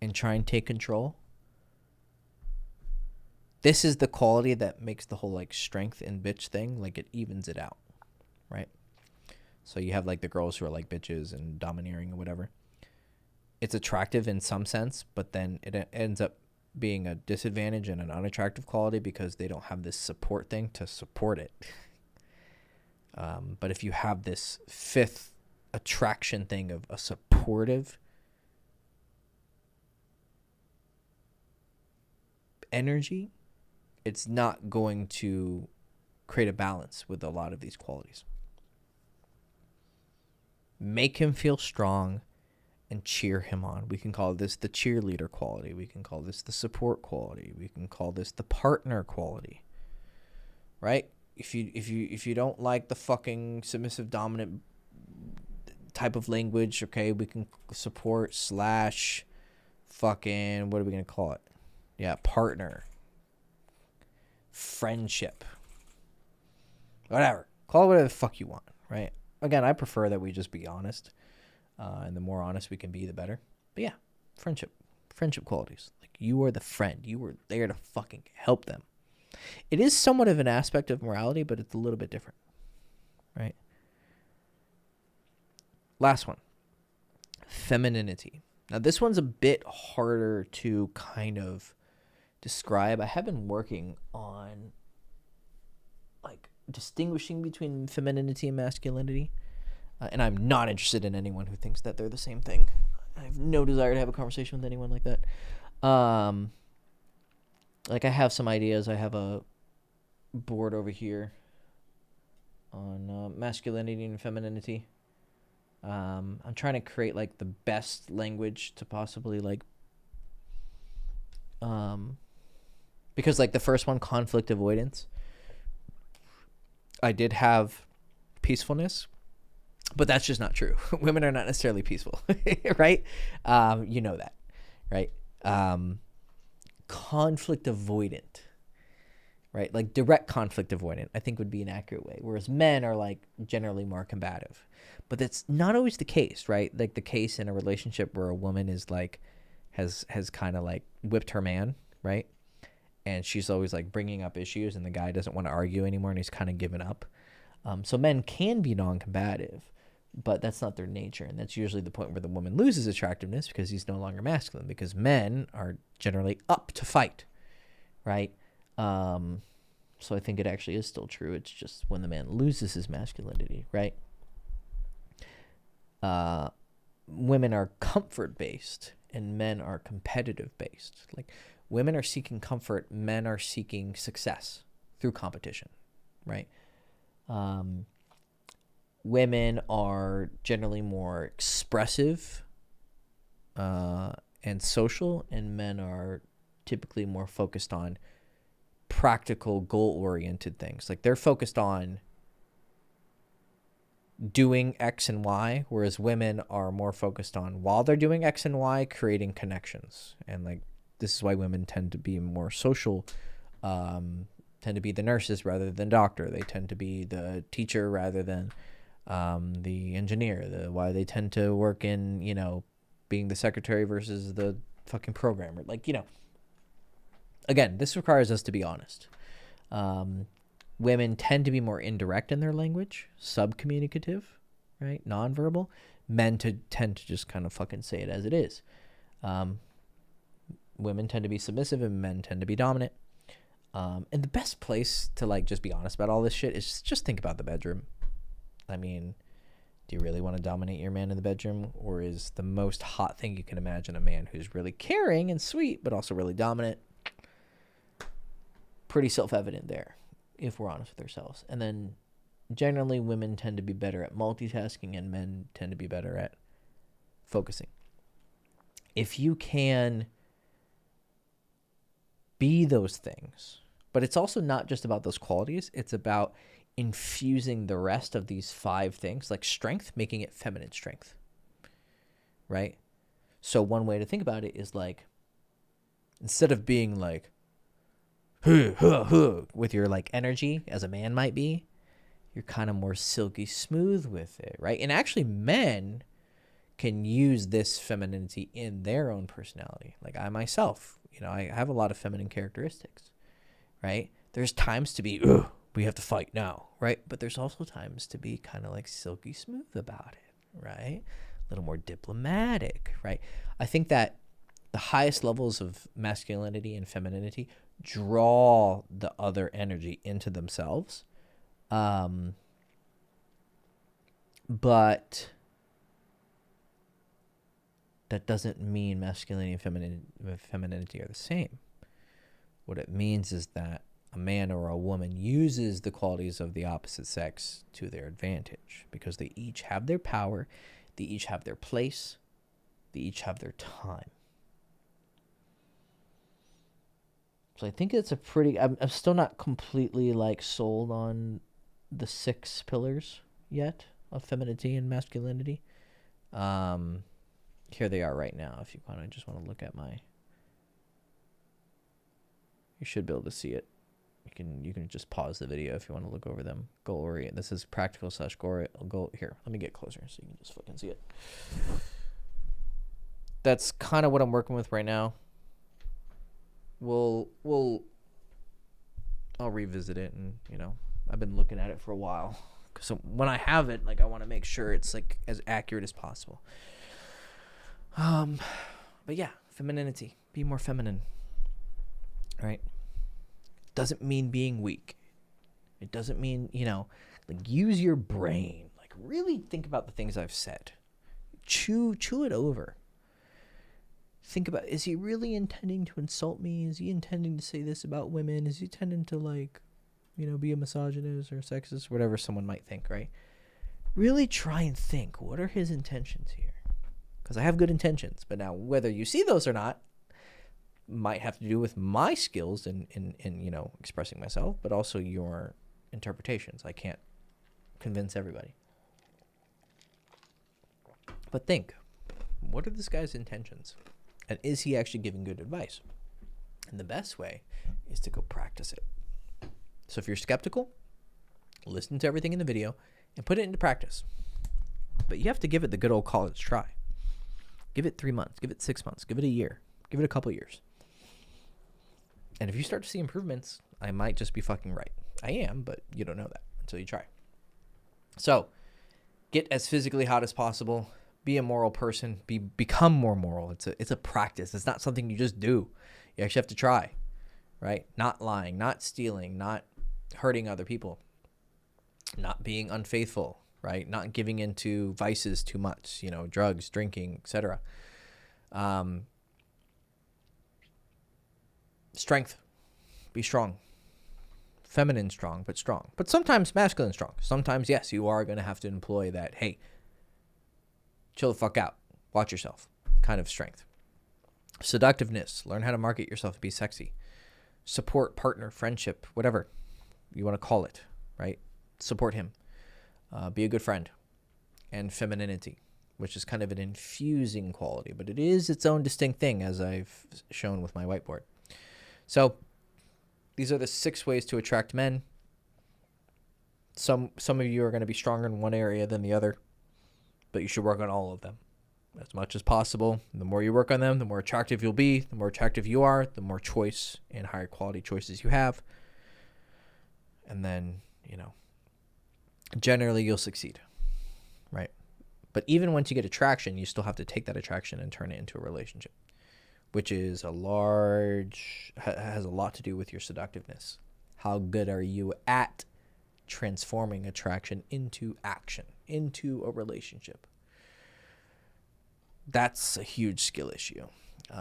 and try and take control, this is the quality that makes the whole strength and bitch thing, it evens it out, right? So you have the girls who are bitches and domineering or whatever. It's attractive in some sense, but then it ends up being a disadvantage and an unattractive quality because they don't have this support thing to support it. But if you have this fifth attraction thing of a supportive energy, it's not going to create a balance with a lot of these qualities. Make him feel strong and cheer him on. We can call this the cheerleader quality. We can call this the support quality. We can call this the partner quality. Right? If you don't like the fucking submissive dominant type of language, okay, we can support / fucking, what are we going to call it? Yeah, partner. Friendship. Whatever. Call it whatever the fuck you want, right? Again, I prefer that we just be honest. And the more honest we can be, the better. But yeah, friendship qualities. You are the friend. You were there to fucking help them. It is somewhat of an aspect of morality, but it's a little bit different, right? Last one, femininity. Now, this one's a bit harder to kind of describe. I have been working on distinguishing between femininity and masculinity, and I'm not interested in anyone who thinks that they're the same thing. I have no desire to have a conversation with anyone like that. I have some ideas. I have a board over here on masculinity and femininity. I'm trying to create the best language to possibly because the first one, conflict avoidance, I did have peacefulness, but that's just not true. Women are not necessarily peaceful, right? You know that, right? Conflict avoidant, right? Direct conflict avoidant, I think would be an accurate way. Whereas men are generally more combative, but that's not always the case, right? The case in a relationship where a woman is has kind of whipped her man, right? And she's always bringing up issues, and the guy doesn't want to argue anymore, and he's kind of given up. So men can be non-combative, but that's not their nature. And that's usually the point where the woman loses attractiveness because he's no longer masculine, because men are generally up to fight, right? So I think it actually is still true. It's just when the man loses his masculinity, right? Women are comfort based and men are competitive based. Like, women are seeking comfort, men are seeking success through competition, right? Women are generally more expressive and social, and men are typically more focused on practical, goal-oriented things. Like, they're focused on doing X and Y, whereas women are more focused on, while they're doing X and Y, creating connections. And like, this is why women tend to be more social, tend to be the nurses rather than doctor. They tend to be the teacher rather than the engineer. Why they tend to work in, being the secretary versus the fucking programmer. Like, again, this requires us to be honest. Women tend to be more indirect in their language, subcommunicative, right? Nonverbal. Men tend to just kind of fucking say it as it is. Women tend to be submissive and men tend to be dominant. And the best place to like just be honest about all this shit is just think about the bedroom. I mean, do you really want to dominate your man in the bedroom? Or is the most hot thing you can imagine a man who's really caring and sweet, but also really dominant? Pretty self-evident there, if we're honest with ourselves. And then generally women tend to be better at multitasking and men tend to be better at focusing. If you can be those things, but it's also not just about those qualities, it's about infusing the rest of these 5 things, like strength, making it feminine strength, right? So one way to think about it is like, instead of being like, with your like energy as a man might be, you're kind of more silky smooth with it, right? And actually men can use this femininity in their own personality. Like I myself, I have a lot of feminine characteristics, right? There's times to be, we have to fight now, right? But there's also times to be kind of like silky smooth about it, right? A little more diplomatic, right? I think that the highest levels of masculinity and femininity draw the other energy into themselves. But that doesn't mean masculinity and femininity are the same. What it means is that a man or a woman uses the qualities of the opposite sex to their advantage because they each have their power, they each have their place, they each have their time. So I think it's a pretty... I'm still not completely like sold on the 6 pillars yet of femininity and masculinity. Here they are right now. If you just want to look at my... You should be able to see it. You can just pause the video if you want to look over them. Goal orient. This is practical / goal. Here, let me get closer so you can just fucking see it. That's kind of what I'm working with right now. I'll revisit it, and I've been looking at it for a while. So when I have it, like I want to make sure it's like as accurate as possible. But yeah, femininity. Be more feminine. Right? Doesn't mean being weak. It doesn't mean, like use your brain. Like really think about the things I've said. Chew it over. Think about, is he really intending to insult me? Is he intending to say this about women? Is he intending to like, be a misogynist or sexist, whatever someone might think, right? Really try and think, what are his intentions here? Because I have good intentions, but now whether you see those or not might have to do with my skills in expressing myself, but also your interpretations. I can't convince everybody. But think, what are this guy's intentions? And is he actually giving good advice? And the best way is to go practice it. So if you're skeptical, listen to everything in the video and put it into practice. But you have to give it the good old college try. Give it 3 months, give it 6 months, give it a year, give it a couple years. And if you start to see improvements, I might just be fucking right. I am, but you don't know that until you try. So Get as physically hot as possible. Be a moral person. Become more moral. It's a practice. It's not something you just do. You actually have to try, right? Not lying, not stealing, not hurting other people, not being unfaithful, right? Not giving into vices too much, drugs, drinking, etc. Strength. Be strong. Feminine strong, but strong. But sometimes masculine strong. Sometimes, yes, you are going to have to employ that, hey, chill the fuck out. Watch yourself kind of strength. Seductiveness. Learn how to market yourself. Be sexy. Support, partner, friendship, whatever you want to call it, right? Support him. Be a good friend. And femininity, which is kind of an infusing quality, but it is its own distinct thing, as I've shown with my whiteboard. So these are the 6 ways to attract men. Some of you are going to be stronger in one area than the other, but you should work on all of them as much as possible. The more you work on them, the more attractive you'll be. The more attractive you are, the more choice and higher quality choices you have. And then, generally you'll succeed, right? But even once you get attraction, you still have to take that attraction and turn it into a relationship, which is has a lot to do with your seductiveness. How good are you at transforming attraction into action, into a relationship? That's a huge skill issue.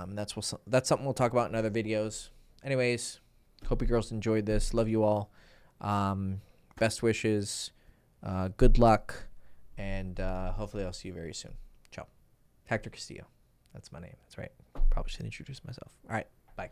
That's something we'll talk about in other videos. Anyways, hope you girls enjoyed this. Love you all. Best wishes. Good luck. And hopefully I'll see you very soon. Ciao. Hector Castillo. That's my name. That's right. Probably should introduce myself. All right. Bye.